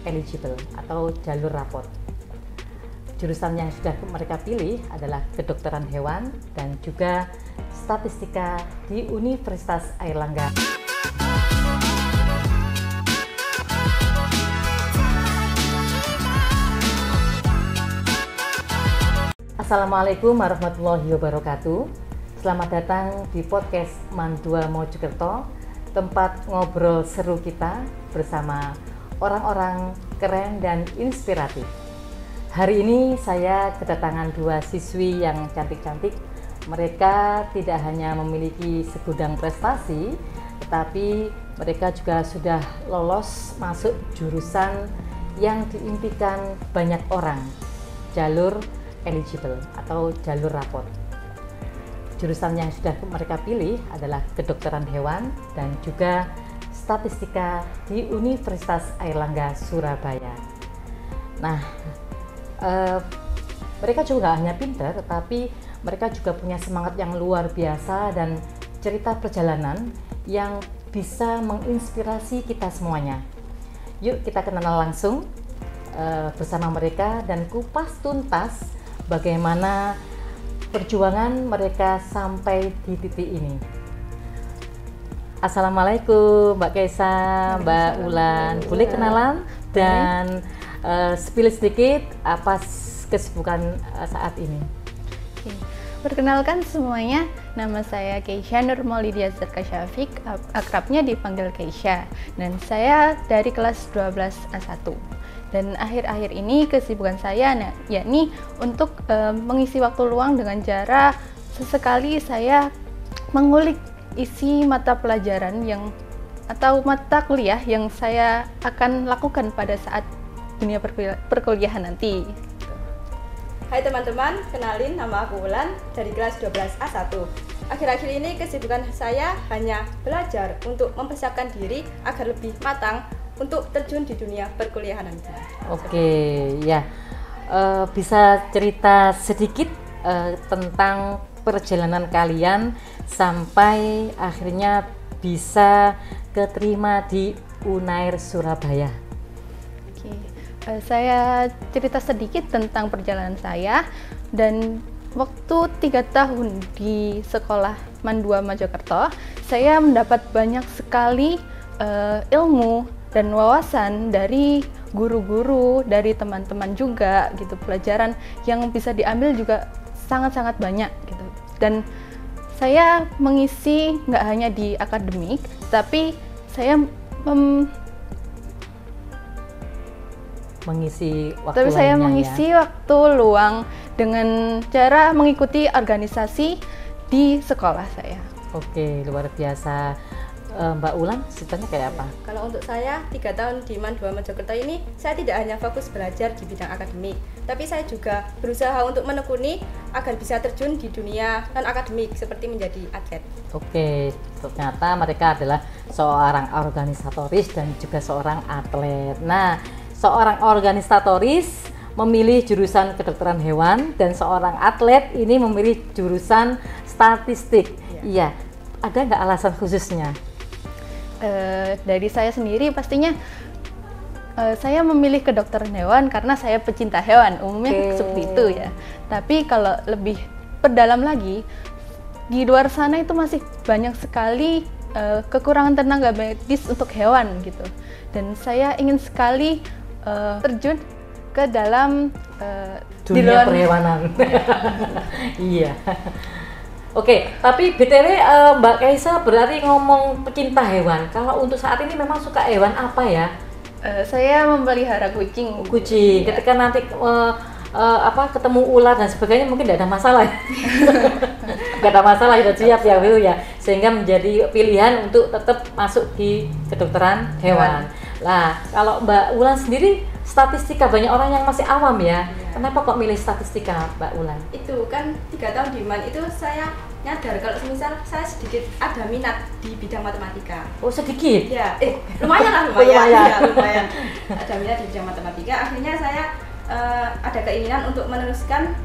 eligible atau jalur rapot. Jurusan yang sudah mereka pilih adalah kedokteran hewan dan juga statistika di Universitas Airlangga. Assalamualaikum warahmatullahi wabarakatuh. Selamat datang di podcast Mandua Mojokerto, tempat ngobrol seru kita bersama orang-orang keren dan inspiratif. Hari ini saya kedatangan dua siswi yang cantik-cantik. Mereka tidak hanya memiliki segudang prestasi, tetapi mereka juga sudah lolos masuk jurusan yang diimpikan banyak orang, jalur eligible atau jalur rapot. Jurusan yang sudah mereka pilih adalah kedokteran hewan dan juga statistika di Universitas Airlangga Surabaya. Nah, mereka juga hanya pintar, tetapi mereka juga punya semangat yang luar biasa dan cerita perjalanan yang bisa menginspirasi kita semuanya. Yuk kita kenal langsung bersama mereka dan kupas tuntas bagaimana perjuangan mereka sampai di titik ini. Assalamualaikum Mbak Kaisa, Mbak Ulan. Boleh kenalan dan spill sedikit apa kesibukan saat ini? Oke. Perkenalkan semuanya, nama saya Keisha Nurmaulidia Zerkasyafiq, akrabnya dipanggil Keisha, dan saya dari kelas 12 A1. Dan akhir-akhir ini kesibukan saya yakni untuk mengisi waktu luang dengan cara sesekali saya mengulik isi mata pelajaran atau mata kuliah yang saya akan lakukan pada saat dunia perkuliahan nanti. Hai teman-teman, kenalin nama aku Ulan dari kelas 12 A1. Akhir-akhir ini kesibukan saya hanya belajar untuk mempersiapkan diri agar lebih matang untuk terjun di dunia perkuliahan nanti. Oke, ya. Bisa cerita sedikit tentang perjalanan kalian sampai akhirnya bisa keterima di Unair Surabaya. Oke. Saya cerita sedikit tentang perjalanan saya, dan waktu 3 tahun di sekolah Mandua Mojokerto, saya mendapat banyak sekali ilmu dan wawasan dari guru-guru, dari teman-teman juga gitu. Pelajaran yang bisa diambil juga sangat-sangat banyak gitu. Dan saya mengisi nggak hanya di akademik, tapi saya mengisi waktu luang dengan cara mengikuti organisasi di sekolah saya. Oke, luar biasa. Mbak Ulan, ceritanya kayak apa? Kalau untuk saya, 3 tahun di Mandua Mojokerto ini, saya tidak hanya fokus belajar di bidang akademik, tapi saya juga berusaha untuk menekuni agar bisa terjun di dunia non-akademik seperti menjadi atlet. Oke, ternyata mereka adalah seorang organisatoris dan juga seorang atlet. Nah, seorang organisatoris memilih jurusan kedokteran hewan dan seorang atlet ini memilih jurusan statistik. Iya, ada nggak alasan khususnya? Dari saya sendiri pastinya saya memilih kedokteran hewan karena saya pecinta hewan, umumnya seperti itu ya. Tapi kalau lebih perdalam lagi, di luar sana itu masih banyak sekali kekurangan tenaga medis untuk hewan gitu. Dan saya ingin sekali terjun ke dalam dunia perhewanan. Iya. Oke, tapi BTW Mbak Kaisa berarti ngomong pecinta hewan. Kalau untuk saat ini memang suka hewan apa ya? Saya memelihara kucing. Kucing. Ya. Ketika nanti ketemu ular dan sebagainya mungkin tidak ada masalah. Tidak ada masalah, sudah siap ya Bu ya. Sehingga menjadi pilihan untuk tetap masuk di kedokteran hewan. Lah, kalau Mbak Ulan sendiri statistika, banyak orang yang masih awam ya. Kenapa kok milih statistika, Mbak Ulan? Itu kan 3 tahun di MAN itu saya nyadar kalau misal saya sedikit ada minat di bidang matematika. Oh, sedikit? Ya, lumayan lah, lumayan. Ya, lumayan. Ada minat di bidang matematika. Akhirnya saya ada keinginan untuk meneruskan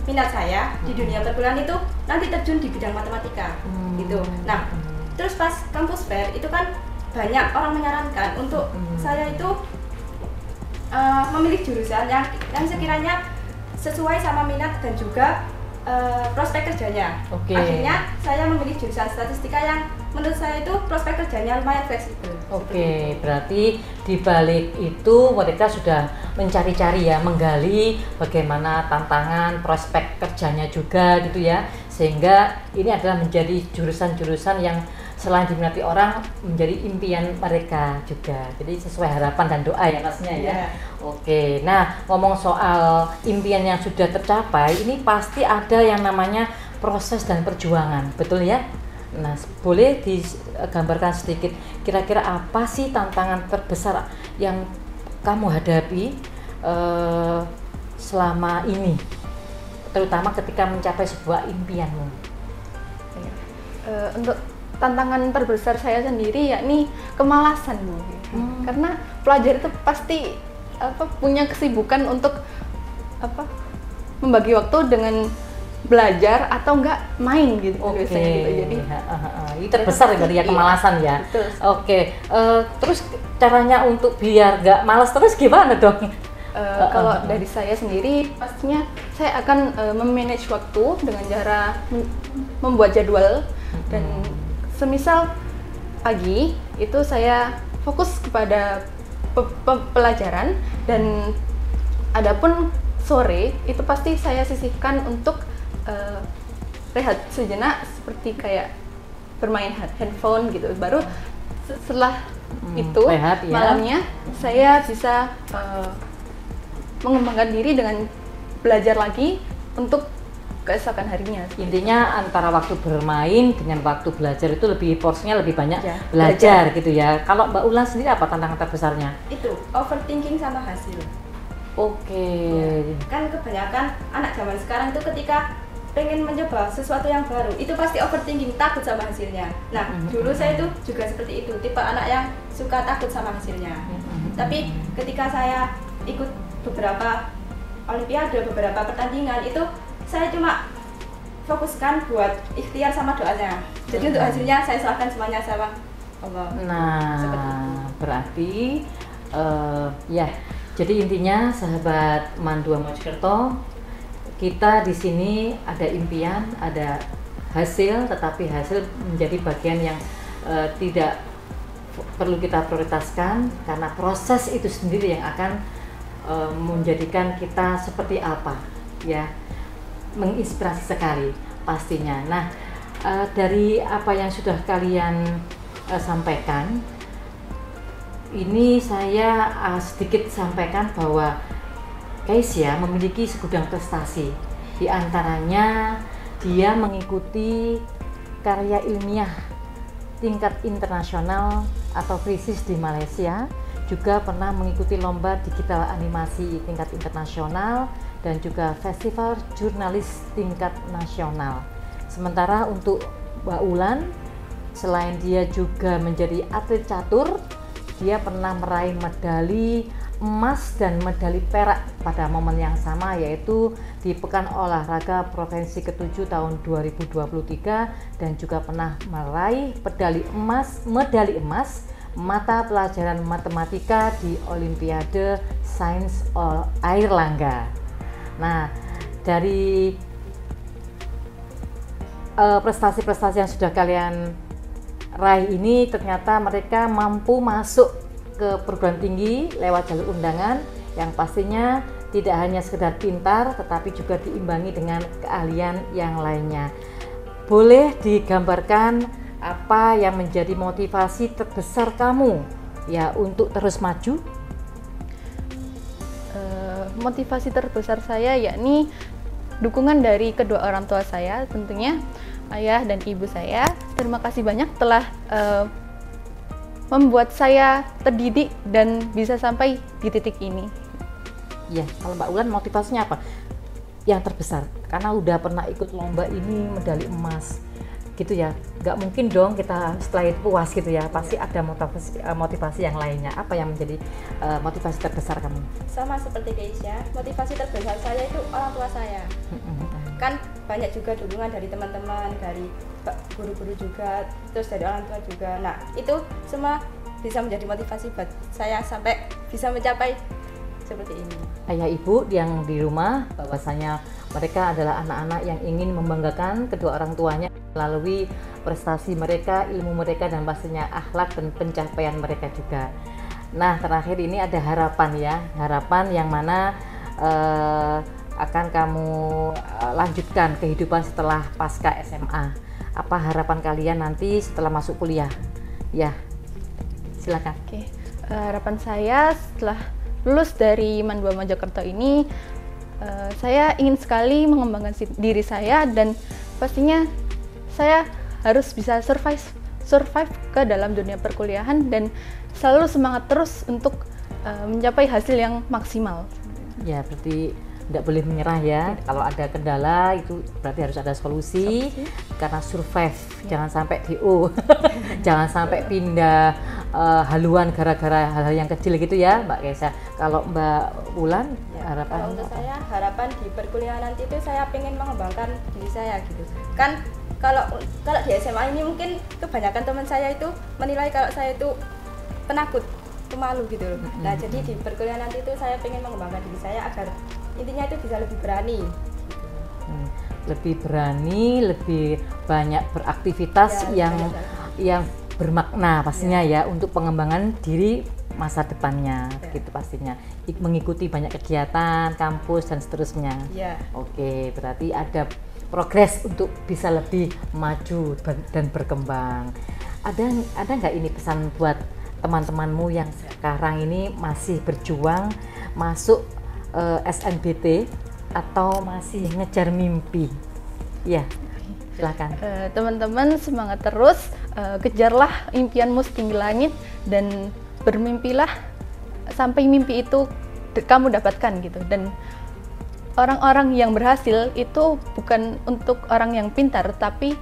minat saya di dunia perkuliahan itu nanti terjun di bidang matematika gitu. Nah, terus pas kampus fair itu kan banyak orang menyarankan untuk saya itu memilih jurusan yang sekiranya sesuai sama minat dan juga prospek kerjanya. Akhirnya saya memilih jurusan statistika yang menurut saya itu prospek kerjanya lumayan fleksibel. Berarti di balik itu mereka sudah mencari-cari ya, menggali bagaimana tantangan prospek kerjanya juga gitu ya, sehingga ini adalah menjadi jurusan-jurusan yang selain diminati orang menjadi impian mereka juga. Jadi sesuai harapan dan doa ya pastinya ya. Nah ngomong soal impian yang sudah tercapai, ini pasti ada yang namanya proses dan perjuangan, betul ya? Nah boleh digambarkan sedikit kira-kira apa sih tantangan terbesar yang kamu hadapi selama ini, terutama ketika mencapai sebuah impianmu? Untuk tantangan terbesar saya sendiri yakni kemalasan, Bu. Karena pelajar itu pasti punya kesibukan untuk membagi waktu dengan belajar atau enggak main gitu biasanya gitu. Jadi itu terbesar ya kemalasan ya. Terus caranya untuk biar nggak malas terus gimana dong? Kalau dari saya sendiri pastinya saya akan memanage waktu dengan cara membuat jadwal, dan semisal pagi itu saya fokus kepada pelajaran, dan adapun sore itu pasti saya sisihkan untuk rehat sejenak seperti kayak bermain handphone gitu. Baru setelah itu rehat, ya. Malamnya saya bisa mengembangkan diri dengan belajar lagi untuk keesokan harinya. Intinya antara waktu bermain dengan waktu belajar itu porsinya lebih banyak belajar gitu ya. Kalau Mbak Ulan sendiri apa tantangan terbesarnya? Itu overthinking sama hasil. Kan kebanyakan anak zaman sekarang itu ketika pengen mencoba sesuatu yang baru itu pasti overthinking, takut sama hasilnya. Nah dulu saya itu juga seperti itu, tipe anak yang suka takut sama hasilnya. Tapi ketika saya ikut beberapa olimpiade, beberapa pertandingan itu saya cuma fokuskan buat ikhtiar sama doanya. Jadi untuk hasilnya saya serahkan semuanya sama Allah. Nah, berarti jadi intinya sahabat Mandua Mojokerto, kita di sini ada impian, ada hasil, tetapi hasil menjadi bagian yang tidak perlu kita prioritaskan karena proses itu sendiri yang akan menjadikan kita seperti apa ya. Menginspirasi sekali pastinya. Nah, dari apa yang sudah kalian sampaikan, ini saya sedikit sampaikan bahwa Keisha memiliki segudang prestasi. Di antaranya dia mengikuti karya ilmiah tingkat internasional atau krisis di Malaysia, juga pernah mengikuti lomba digital animasi tingkat internasional dan juga festival jurnalis tingkat nasional. Sementara untuk Mbak Ulan, selain dia juga menjadi atlet catur, dia pernah meraih medali emas dan medali perak pada momen yang sama, yaitu di Pekan Olahraga Provinsi ke-7 tahun 2023, dan juga pernah meraih medali emas mata pelajaran matematika di Olimpiade Sains Airlangga. Nah, dari prestasi-prestasi yang sudah kalian raih ini, ternyata mereka mampu masuk ke perguruan tinggi lewat jalur undangan yang pastinya tidak hanya sekedar pintar, tetapi juga diimbangi dengan keahlian yang lainnya. Boleh digambarkan apa yang menjadi motivasi terbesar kamu ya untuk terus maju? Motivasi terbesar saya yakni dukungan dari kedua orang tua saya, tentunya ayah dan ibu saya. Terima kasih banyak telah membuat saya terdidik dan bisa sampai di titik ini. Ya, kalau Mbak Ulan motivasinya apa? Yang terbesar, karena udah pernah ikut lomba ini medali emas gitu ya, nggak mungkin dong kita setelah itu puas gitu ya, pasti ada motivasi yang lainnya. Apa yang menjadi motivasi terbesar kamu? Sama seperti Keisha, motivasi terbesar saya itu orang tua saya. Kan banyak juga dukungan dari teman-teman, dari guru-guru juga, terus dari orang tua juga. Nah itu semua bisa menjadi motivasi buat saya sampai bisa mencapai seperti ini. Ayah ibu yang di rumah, bahwasanya mereka adalah anak-anak yang ingin membanggakan kedua orang tuanya melalui prestasi mereka, ilmu mereka, dan pastinya akhlak dan pencapaian mereka juga. Nah, terakhir ini ada harapan ya, harapan yang mana akan kamu lanjutkan kehidupan setelah pasca SMA. Apa harapan kalian nanti setelah masuk kuliah? Ya, silakan. Oke, harapan saya setelah lulus dari MAN 2 Mojokerto ini, saya ingin sekali mengembangkan diri saya, dan pastinya saya harus bisa survive ke dalam dunia perkuliahan dan selalu semangat terus untuk mencapai hasil yang maksimal. Ya, berarti tidak boleh menyerah ya. Kalau ada kendala itu berarti harus ada solusi. Karena survive, jangan sampai DO, jangan sampai pindah haluan gara-gara hal-hal yang kecil gitu ya, Mbak Kaisa. Kalau Mbak Wulan, harapan? Kalau untuk saya, harapan di perkuliahan nanti itu saya pengen mengembangkan diri saya gitu. Kan kalau di SMA ini mungkin kebanyakan teman saya itu menilai kalau saya itu penakut, pemalu gitu loh. Nah, jadi di perkuliahan nanti itu saya pengen mengembangkan diri saya agar intinya itu bisa lebih berani. Lebih berani, lebih banyak beraktivitas yang bermakna pastinya ya untuk pengembangan diri masa depannya, gitu pastinya. Mengikuti banyak kegiatan, kampus dan seterusnya. Oke, berarti ada progres untuk bisa lebih maju dan berkembang. Ada nggak ini pesan buat teman-temanmu yang sekarang ini masih berjuang masuk SNBT atau masih ngejar mimpi? Ya, silakan. Teman-teman semangat terus, kejarlah impianmu setinggi langit dan bermimpilah sampai mimpi itu kamu dapatkan gitu. Dan orang-orang yang berhasil itu bukan untuk orang yang pintar, tapi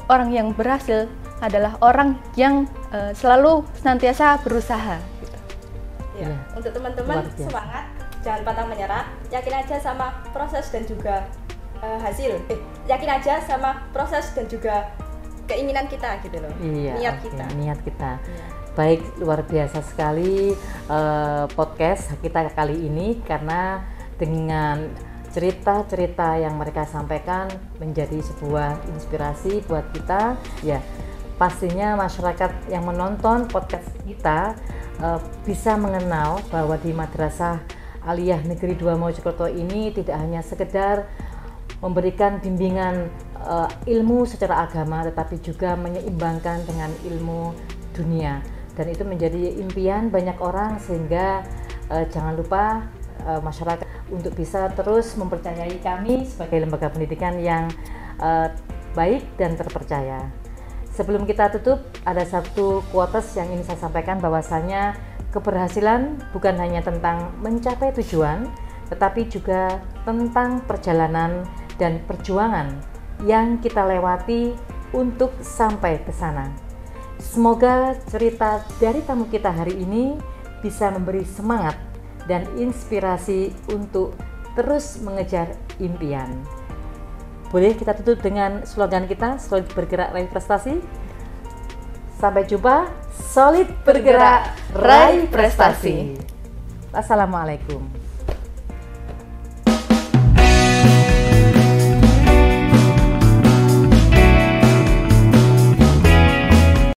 orang yang berhasil adalah orang yang selalu senantiasa berusaha gitu. Ya, untuk teman-teman semangat, jangan pantang menyerah, yakin aja sama proses dan juga hasil. Yakin aja sama proses dan juga keinginan kita gitu loh. Niat kita. Niat kita. Baik, luar biasa sekali podcast kita kali ini, karena dengan cerita-cerita yang mereka sampaikan menjadi sebuah inspirasi buat kita. Ya, pastinya masyarakat yang menonton podcast kita bisa mengenal bahwa di Madrasah Aliyah Negeri 2 Mojokerto ini tidak hanya sekedar memberikan bimbingan ilmu secara agama, tetapi juga menyeimbangkan dengan ilmu dunia, dan itu menjadi impian banyak orang, sehingga jangan lupa masyarakat untuk bisa terus mempercayai kami sebagai lembaga pendidikan yang baik dan terpercaya. Sebelum kita tutup, ada satu quotes yang ingin saya sampaikan, bahwasanya keberhasilan bukan hanya tentang mencapai tujuan, tetapi juga tentang perjalanan dan perjuangan yang kita lewati untuk sampai ke sana. Semoga cerita dari tamu kita hari ini bisa memberi semangat dan inspirasi untuk terus mengejar impian. Boleh kita tutup dengan slogan kita, solid bergerak raih prestasi. Sampai jumpa, solid bergerak raih prestasi. Assalamualaikum.